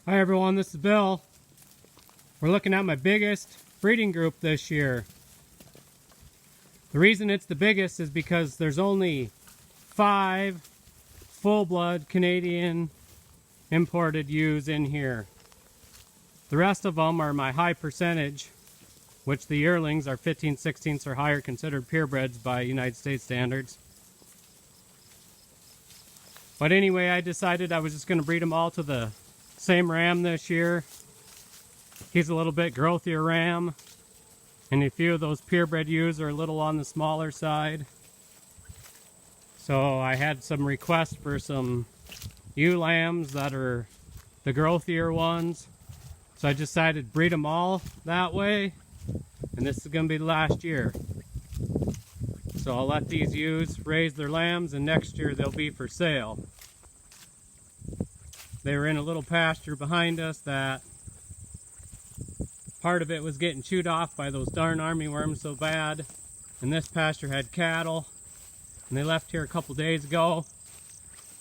Hi everyone, this is Bill. We're looking at my biggest breeding group this year. The reason it's the biggest is because there's only 5 full-blood Canadian imported ewes in here. The rest of them are my high percentage, which the yearlings are 15/16 or higher, considered purebreds by United States standards. But anyway, I decided I was just going to breed them all to the same ram this year. He's a little bit growthier ram, and a few of those purebred ewes are a little on the smaller side. So I had some requests for some ewe lambs that are the growthier ones. So I decided to breed them all that way, and this is going to be the last year. So I'll let these ewes raise their lambs, and next year they'll be for sale. They were in a little pasture behind us that part of it was getting chewed off by those darn army worms so bad. And this pasture had cattle, and they left here a couple days ago.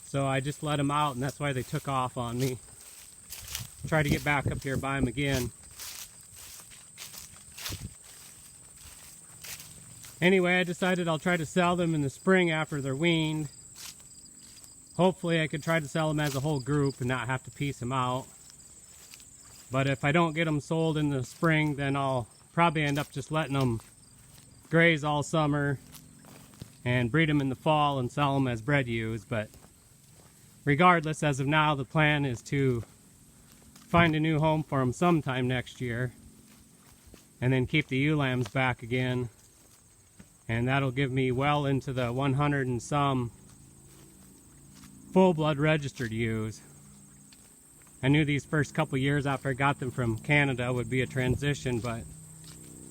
So I just let them out, and that's why they took off on me. Try to get back up here by them again. Anyway, I decided I'll try to sell them in the spring after they're weaned. Hopefully I could try to sell them as a whole group and not have to piece them out. But if I don't get them sold in the spring, then I'll probably end up just letting them graze all summer and breed them in the fall and sell them as bred ewes. But regardless, as of now, the plan is to find a new home for them sometime next year and then keep the ewe lambs back again. And that'll give me well into the 100 and some full-blood registered ewes. I knew these first couple years after I got them from Canada would be a transition, but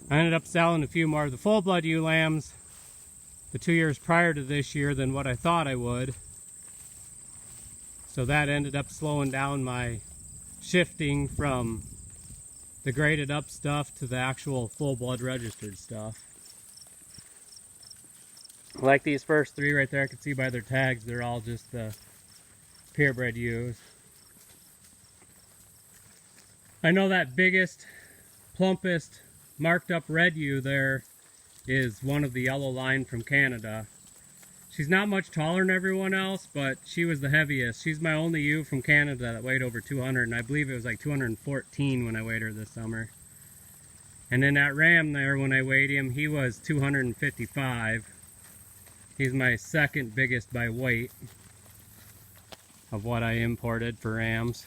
I ended up selling a few more of the full-blood ewe lambs the 2 years prior to this year than what I thought I would. So that ended up slowing down my shifting from the graded up stuff to the actual full-blood registered stuff. Like these first 3 right there, I can see by their tags, they're all just the purebred ewes. I know that biggest, plumpest, marked up red ewe there is one of the yellow line from Canada. She's not much taller than everyone else, but she was the heaviest. She's my only ewe from Canada that weighed over 200, and I believe it was like 214 when I weighed her this summer. And then that ram there, when I weighed him, he was 255. He's my second biggest by weight of what I imported for rams.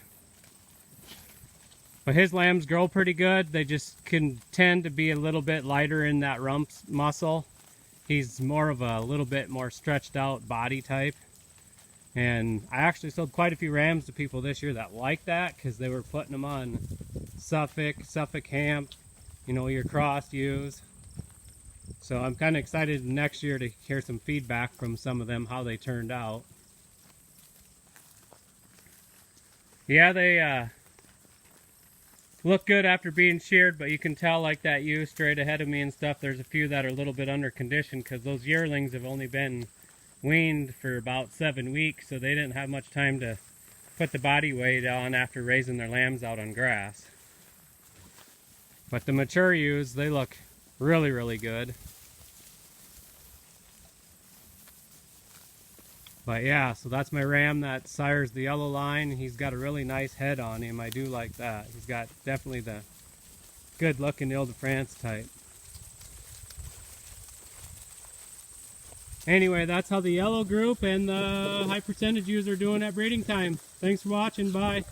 But his lambs grow pretty good. They just can tend to be a little bit lighter in that rump muscle. He's more of a little bit more stretched out body type. And I actually sold quite a few rams to people this year that liked that, because they were putting them on Suffolk Hamp, you know, your cross ewes. So I'm kind of excited next year to hear some feedback from some of them, how they turned out. Yeah, they look good after being sheared, but you can tell, like that ewe straight ahead of me and stuff, there's a few that are a little bit under condition because those yearlings have only been weaned for about 7 weeks, so they didn't have much time to put the body weight on after raising their lambs out on grass. But the mature ewes, they look really, really good. But yeah, so that's my ram that sires the yellow line. He's got a really nice head on him. I do like that. He's got definitely the good looking Ile-De-France type. Anyway, that's how the yellow group and the high percentage ewes are doing at breeding time. Thanks for watching. Bye.